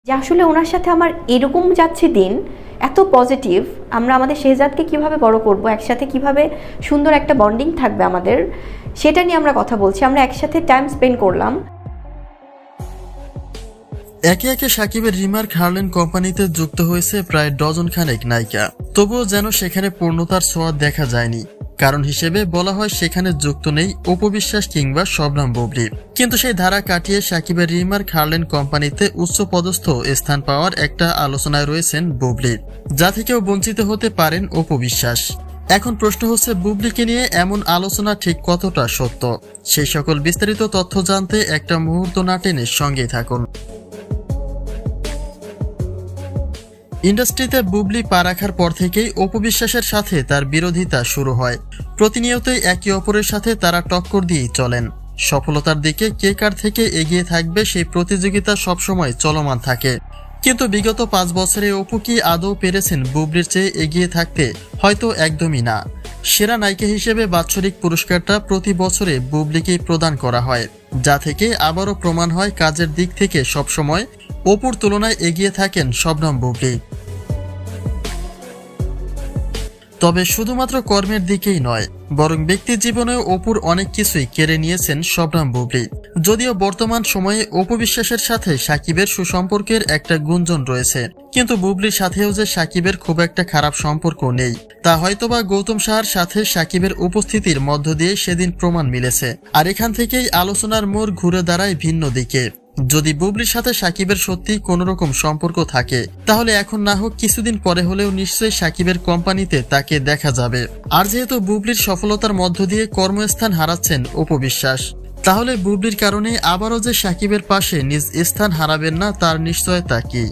যে আসলে ওনার সাথে আমার এরকম যাচ্ছে দিন, এত পজিটিভ। আমরা আমাদের শেহজাদকে কিভাবে বড় করব, একসাথে কিভাবে সুন্দর একটা বন্ডিং থাকবে আমাদের, সেটা নিয়ে আমরা কথা বলছি। আমরা একসাথে টাইম স্পেন্ড করলাম। একে একে সাকিবের রিমার্ক হার্লেন কোম্পানিতে যুক্ত হয়েছে প্রায় ডজন খানেক নায়িকা। তবুও যেন সেখানে পূর্ণতার ছোঁয়া দেখা যায়নি। কারণ হিসেবে বলা হয় সেখানে যুক্ত নেই অপু বিশ্বাস কিংবা শবনম বুবলী। কিন্তু সেই ধারা কাটিয়ে সাকিবের রিমার্ক হার্লেন কোম্পানিতে উচ্চপদস্থ স্থান পাওয়ার একটা আলোচনায় রয়েছেন বুবলী, যা থেকেও বঞ্চিত হতে পারেন অপু বিশ্বাস। এখন প্রশ্ন হচ্ছে, বুবলীকে নিয়ে এমন আলোচনা ঠিক কতটা সত্য? সেই সকল বিস্তারিত তথ্য জানতে একটা মুহূর্ত না টেনে সঙ্গেই থাকুন। ইন্ডাস্ট্রিতে বুবলী পা রাখার পর থেকেই অপু বিশ্বাসের সাথে তার বিরোধিতা শুরু হয়। প্রতিনিয়তই একে অপরের সাথে তারা টক্কর দিয়েই চলেন। সফলতার দিকে কে কার থেকে এগিয়ে থাকবে সেই প্রতিযোগিতা সবসময় চলমান থাকে। কিন্তু বিগত 5 বছরে অপু কি আদৌ পেরেছেন বুবলীর চেয়ে এগিয়ে থাকতে? হয়তো একদমই না। সেরা নায়িকা হিসেবে বাৎসরিক পুরস্কারটা প্রতি বছরে বুবলীকেই প্রদান করা হয়, যা থেকে আবারও প্রমাণ হয় কাজের দিক থেকে সবসময় অপুর তুলনায় এগিয়ে থাকেন শবনম বুবলী। তবে শুধুমাত্র কর্মের দিকেই নয়, বরং ব্যক্তি জীবনেও অপুর অনেক কিছুই কেড়ে নিয়েছেন শবনম বুবলী। যদিও বর্তমান সময়ে অপু বিশ্বাসের সাথে সাকিবের সুসম্পর্কের একটা গুঞ্জন রয়েছে, কিন্তু বুবলীর সাথেও যে সাকিবের খুব একটা খারাপ সম্পর্ক নেই, তা হয়তোবা গৌতম সাহার সাথে সাকিবের উপস্থিতির মধ্য দিয়ে সেদিন প্রমাণ মিলেছে। আর এখান থেকেই আলোচনার মোড় ঘুরে দাঁড়ায় ভিন্ন দিকে। যদি বুবলীর সাথে সাকিবের সত্যি কোনো রকম সম্পর্ক থাকে, তাহলে এখন না হোক কিছুদিন পরে হলেও নিশ্চয়ই সাকিবের কোম্পানিতে তাকে দেখা যাবে। আর যেহেতু বুবলীর সফলতার মধ্য দিয়ে কর্মস্থান হারাচ্ছেন অপু বিশ্বাস, তাহলে বুবলীর কারণে আবারও যে সাকিবের পাশে নিজ স্থান হারাবেন না তার নিশ্চয়তা কি?